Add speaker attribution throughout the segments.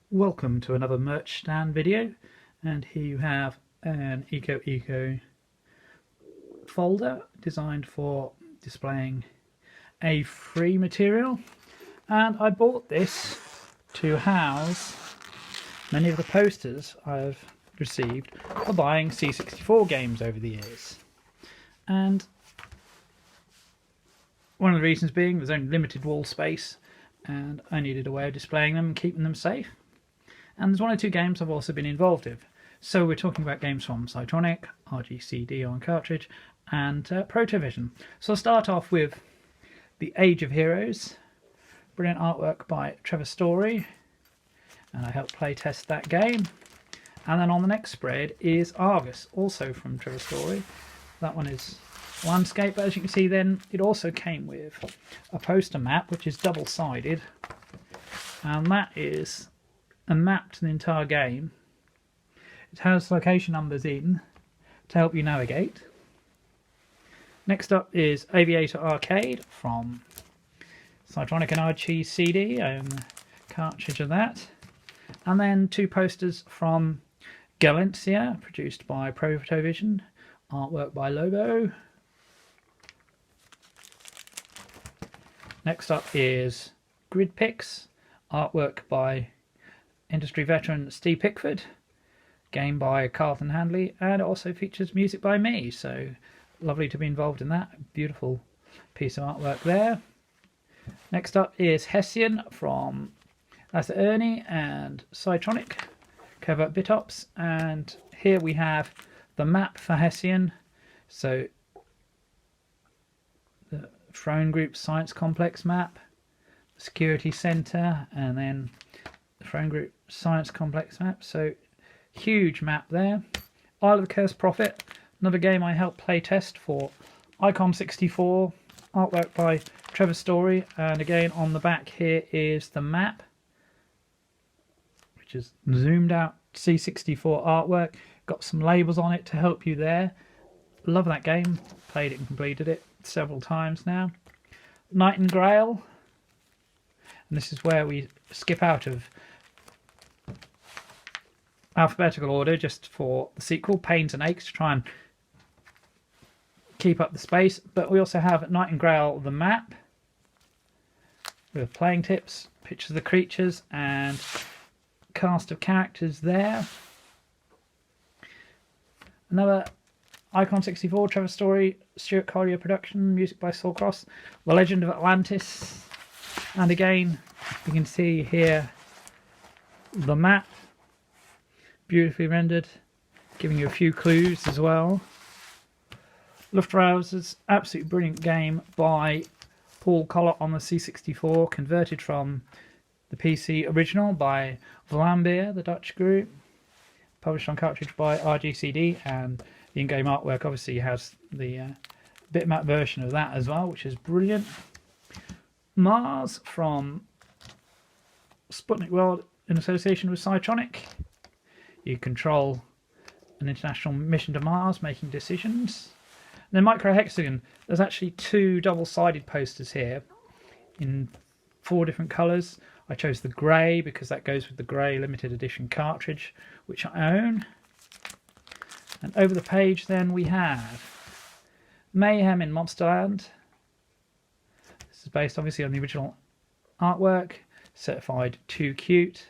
Speaker 1: Welcome to another merch stand video, and here you have an Eco folder designed for displaying a free material, and I bought this to house many of the posters I've received for buying C64 games over the years. And one of the reasons being there's only limited wall space and I needed a way of displaying them and keeping them safe. And there's one or two games I've also been involved with. So we're talking about games from Psytronik, RGCD on cartridge, and Protovision. So I'll start off with The Age of Heroes. Brilliant artwork by Trevor Storey, and I helped play test that game. And then on the next spread is Argus, also from Trevor Storey. That one is landscape, but as you can see then it also came with a poster map which is double-sided, and that is a map to the entire game. It has location numbers in to help you navigate. Next up is Aviator Arcade from Psytronik and RGCD. I own the cartridge of that. And then two posters from Galencia, produced by Protovision, artwork by Lobo. Next up is Grid Picks, artwork by industry veteran Steve Pickford, game by Carlton Handley, and it also features music by me, so lovely to be involved in that. Beautiful piece of artwork there. Next up is Hessian from Arthur Ernie and Psytronik, Covert Bitops, and here we have the map for Hessian. So the Throne Group Science Complex map, the Security Centre, and then the Throne Group Science Complex map. So huge map there. Isle of the Cursed Prophet, another game I helped play test for Icom 64, artwork by Trevor Storey, and again on the back here is the map, which is zoomed out C64 artwork, got some labels on it to help you there. Love that game, played it and completed it several times now. Knight and Grail, and this is where we skip out of alphabetical order just for the sequel, Pains and Aches, to try and keep up the space. But we also have Knight and Grail, the map, with playing tips, pictures of the creatures, and cast of characters there. Another Icon 64, Trevor Storey, Stuart Collier production, music by Soulless, The Legend of Atlantis, and again you can see here the map, beautifully rendered, giving you a few clues as well. Luftrauserz, absolutely brilliant game by Paul Collett on the C64, converted from the PC original by Vlambeer, the Dutch group, published on cartridge by RGCD, and the in-game artwork obviously has the bitmap version of that as well, which is brilliant. Mars from Sputnik World in association with Psytronik. You control an international mission to Mars, making decisions. And then Micro Hexagon, there's actually two double-sided posters here in 4 different colours. I chose the grey because that goes with the grey limited edition cartridge, which I own. And over the page then we have Mayhem in Monsterland. This is based obviously on the original artwork, certified too cute.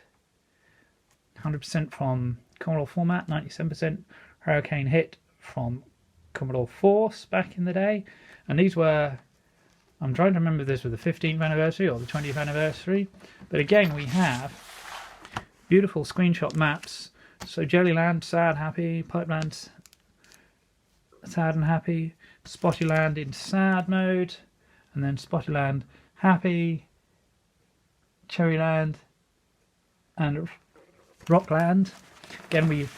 Speaker 1: 100% from Commodore format, 97% Hurricane Hit from Commodore Force back in the day. And these were, I'm trying to remember if this was the 15th anniversary or the 20th anniversary. But again, we have beautiful screenshot maps. So Jellyland, sad, happy, Pipeland, sad and happy, Spottyland in sad mode, and then Spottyland happy, Cherryland, and Rockland. Again, we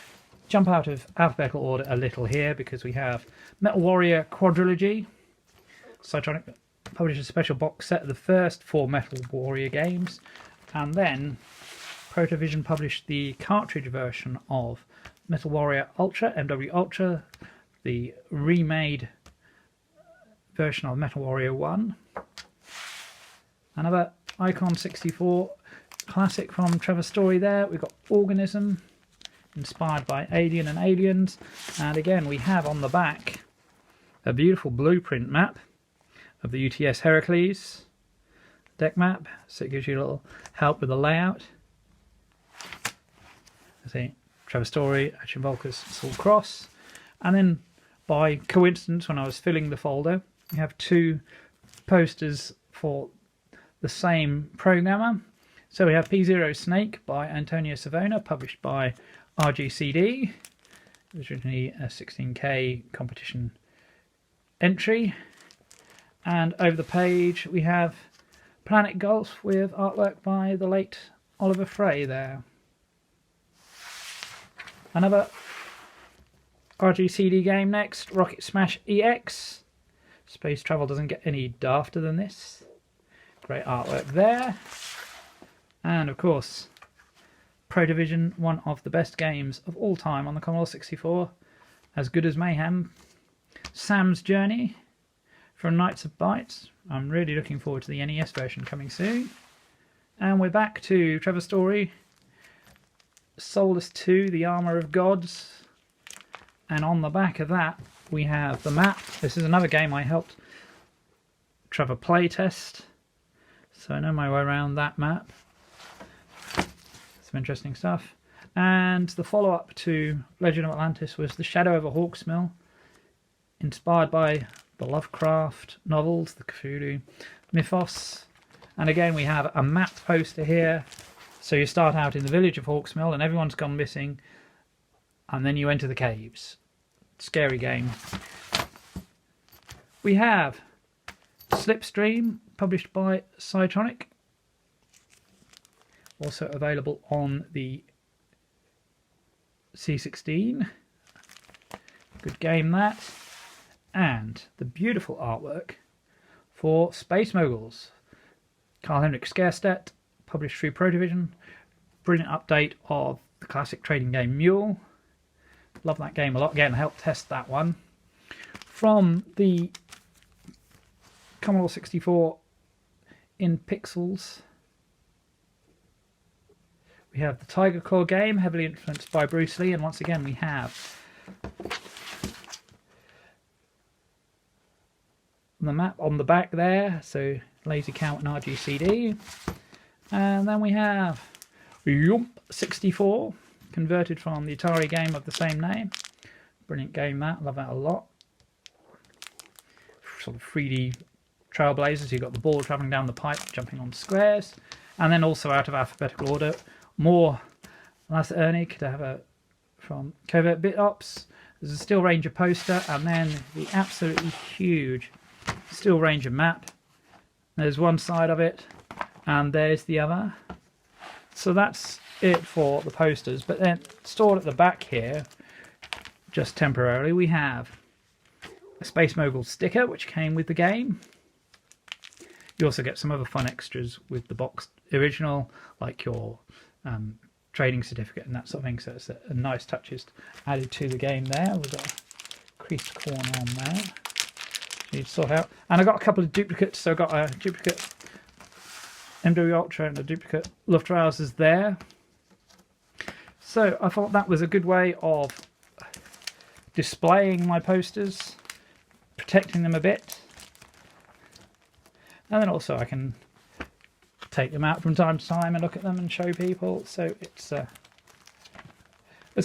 Speaker 1: jump out of alphabetical order a little here because we have Metal Warrior Quadrilogy, Psytronik published a special box set of the first 4 Metal Warrior games, and then Protovision published the cartridge version of Metal Warrior Ultra, MW Ultra, the remade version of Metal Warrior 1. Another Icon 64 classic from Trevor Storey there. We've got Organism, inspired by Alien and Aliens. And again, we have on the back a beautiful blueprint map of the UTS Heracles deck map. So it gives you a little help with the layout. I see Trevor Storey, Action Volkers, Saul Cross. And then by coincidence, when I was filling the folder, we have 2 posters for the same programmer. So we have P0 Snake by Antonio Savona, published by RGCD. It was originally a 16K competition entry. And over the page we have Planet Golf with artwork by the late Oliver Frey there. Another RGCD game next, Rocket Smash EX. Space travel doesn't get any dafter than this. Great artwork there. And of course, Protovision, one of the best games of all time on the Commodore 64. As good as Mayhem. Sam's Journey from Knights of Bytes. I'm really looking forward to the NES version coming soon. And we're back to Trevor Storey. Soulless 2, The Armour of Gods. And on the back of that, we have the map. This is another game I helped Trevor playtest, so I know my way around that map. Some interesting stuff. And the follow-up to Legend of Atlantis was The Shadow of a Hawksmill, inspired by the Lovecraft novels, the Cthulhu mythos. And again, we have a map poster here. So you start out in the village of Hawksmill and everyone's gone missing, and then you enter the caves. Scary game. We have Slipstream, published by Psytronik. Also available on the C16. Good game that. And the beautiful artwork for Space Moguls. Karl-Henrik Skærstedt, published through Protovision. Brilliant update of the classic trading game Mule. Love that game a lot. Again, helped test that one. From the Commodore 64 in pixels, we have the Tiger Claw game, heavily influenced by Bruce Lee, and once again we have the map on the back there, so lazy count and RGCD. And then we have Yoomp 64, converted from the Atari game of the same name. Brilliant game that, love that a lot. Sort of 3D Trailblazers, you've got the ball travelling down the pipe, jumping on squares. And then also out of alphabetical order, more Lasse Ernig to have a from Covert Bit Ops. There's a Steel Ranger poster, and then the absolutely huge Steel Ranger map. There's one side of it, and there's the other. So that's it for the posters. But then stored at the back here, just temporarily, we have a Space Mogul sticker, which came with the game. You also get some other fun extras with the box original, like your trading certificate and that sort of thing. So it's a nice touches added to the game there with a creased corner on there. Need to sort out. And I got a couple of duplicates. So I got a duplicate MW Ultra and a duplicate Luftrauserz there. So I thought that was a good way of displaying my posters, protecting them a bit. And then also I can take them out from time to time and look at them and show people. So it's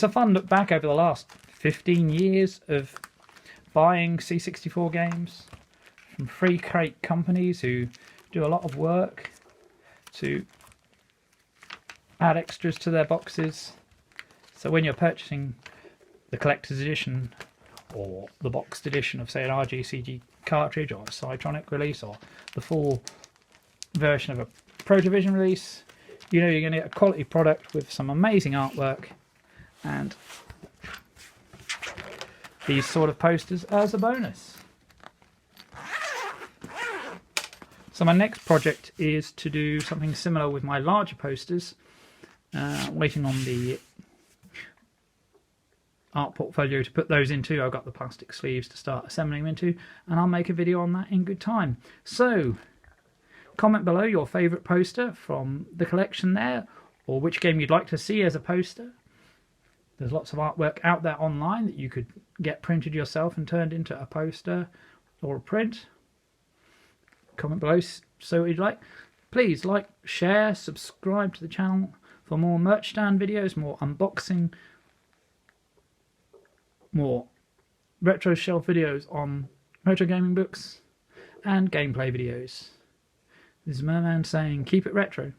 Speaker 1: a fun look back over the last 15 years of buying C64 games from free crate companies who do a lot of work to add extras to their boxes. So when you're purchasing the collector's edition or the boxed edition of, say, an RGCD cartridge or a Psytronik release or the full version of a Protovision release, you know you're going to get a quality product with some amazing artwork and these sort of posters as a bonus. So my next project is to do something similar with my larger posters. Waiting on the art portfolio to put those into. I've got the plastic sleeves to start assembling them into, and I'll make a video on that in good time. So comment below your favourite poster from the collection there, or which game you'd like to see as a poster. There's lots of artwork out there online that you could get printed yourself and turned into a poster or a print. Comment below so what you'd like. Please like, share, subscribe to the channel for more merch stand videos, more unboxing, more retro shelf videos on retro gaming books, and gameplay videos. This is Merman saying keep it retro.